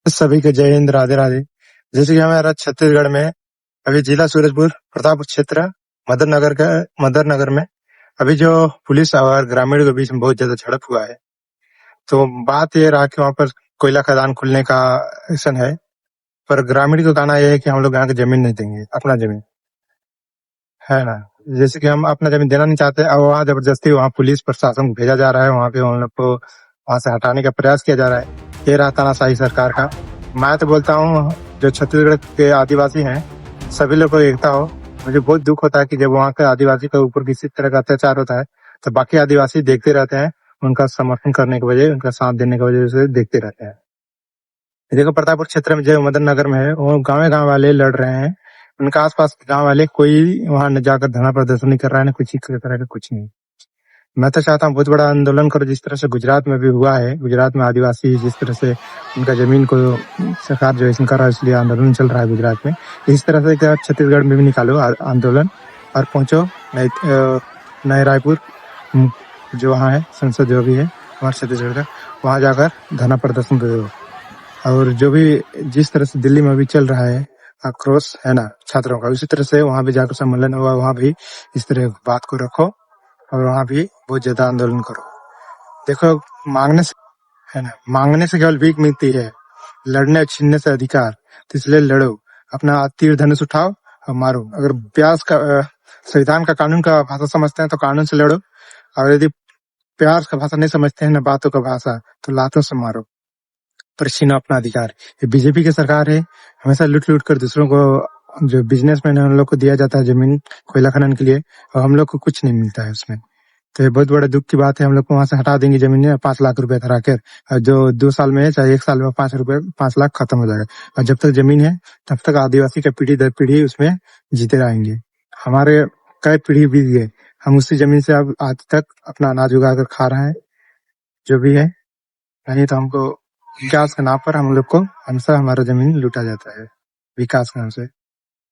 सभी को जय हिंद, राधे राधे। जैसे कि हमारा छत्तीसगढ़ में अभी जिला सूरजपुर प्रतापपुर क्षेत्र मदर नगर में अभी जो पुलिस और ग्रामीण के बीच में बहुत ज्यादा झड़प हुआ है। तो बात ये रहा कि वहाँ पर कोयला खदान खुलने का एक्शन है, पर ग्रामीण को कहना यह है कि हम लोग यहाँ की जमीन नहीं देंगे, अपना जमीन है ना। जैसे कि हम अपना जमीन देना नहीं चाहते और वहाँ जबरदस्ती वहाँ पुलिस प्रशासन को भेजा जा रहा है, वहाँ पे हम लोग को वहाँ से हटाने का प्रयास किया जा रहा है। ये रहा तानाशाही सरकार का। मैं तो बोलता हूँ जो छत्तीसगढ़ के आदिवासी हैं सभी लोग को एकता हो। मुझे बहुत दुख होता है कि जब वहाँ के आदिवासी के ऊपर किसी तरह का अत्याचार होता है तो बाकी आदिवासी देखते रहते हैं, उनका समर्थन करने की वजह, उनका साथ देने की वजह से देखते रहते हैं। देखो प्रतापपुर क्षेत्र में जो मदन नगर में है वो गाँव वाले लड़ रहे हैं, उनका आसपास के गाँव वाले कोई वहां न जाकर धरना प्रदर्शन नहीं कर रहा है, न कुछ ही तरह का कुछ नहीं। मैं तो चाहता हूँ बहुत बड़ा आंदोलन करो, जिस तरह से गुजरात में भी हुआ है। गुजरात में आदिवासी जिस तरह से उनका जमीन को सरकार जो है कर रहा है, इसलिए आंदोलन चल रहा है गुजरात में। इस तरह से छत्तीसगढ़ में भी निकालो आंदोलन और पहुंचो नए रायपुर जो वहाँ है संसद जो भी है हमारे छत्तीसगढ़ का, वहां जाकर धरना प्रदर्शन करो। और जो भी जिस तरह से दिल्ली में भी चल रहा है आक्रोश है ना छात्रों का, उसी तरह से वहां भी जाकर सम्मेलन हुआ, वहां भी इस तरह बात को रखो और वहां भी बहुत ज्यादा आंदोलन करो। देखो मांगने से है ना, मांगने से केवल भीख मिलती है, लड़ने और छीनने से अधिकार। तो इसलिए लड़ो, अपना तीर धनुष उठाओ और मारो। अगर प्यास का संविधान का कानून का भाषा समझते हैं तो कानून से लड़ो, और यदि प्यार का भाषा नहीं समझते हैं ना बातों का भाषा, तो लातों से मारो, पर छीनो अपना अधिकार। ये बीजेपी की सरकार है, हमेशा लूट लूट कर दूसरों को, जो बिजनेसमैन है उन लोग को दिया जाता है जमीन कोयला खनन के लिए, और हम लोग को कुछ नहीं मिलता है उसमें। तो ये बहुत बड़ा दुख की बात है। हम लोग को वहां से हटा देंगे जमीन 5 लाख रुपए धरा कर, और जो 2 साल में है चाहे 1 साल में 5 लाख खत्म हो जाएगा। और जब तक जमीन है तब तक आदिवासी का पीढ़ी दर पीढ़ी उसमें जीते रहेंगे। हमारे कई पीढ़ी बीत गए, हम उसी जमीन से अब आज तक अपना अनाज उगा कर खा रहे हैं, जो भी है। नहीं तो हमको विकास के नाम पर हम लोग को हमेशा हमारा जमीन लूटा जाता है, विकास के नाम से।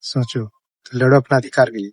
सोचो, तो लड़ो अपना अधिकार के लिए।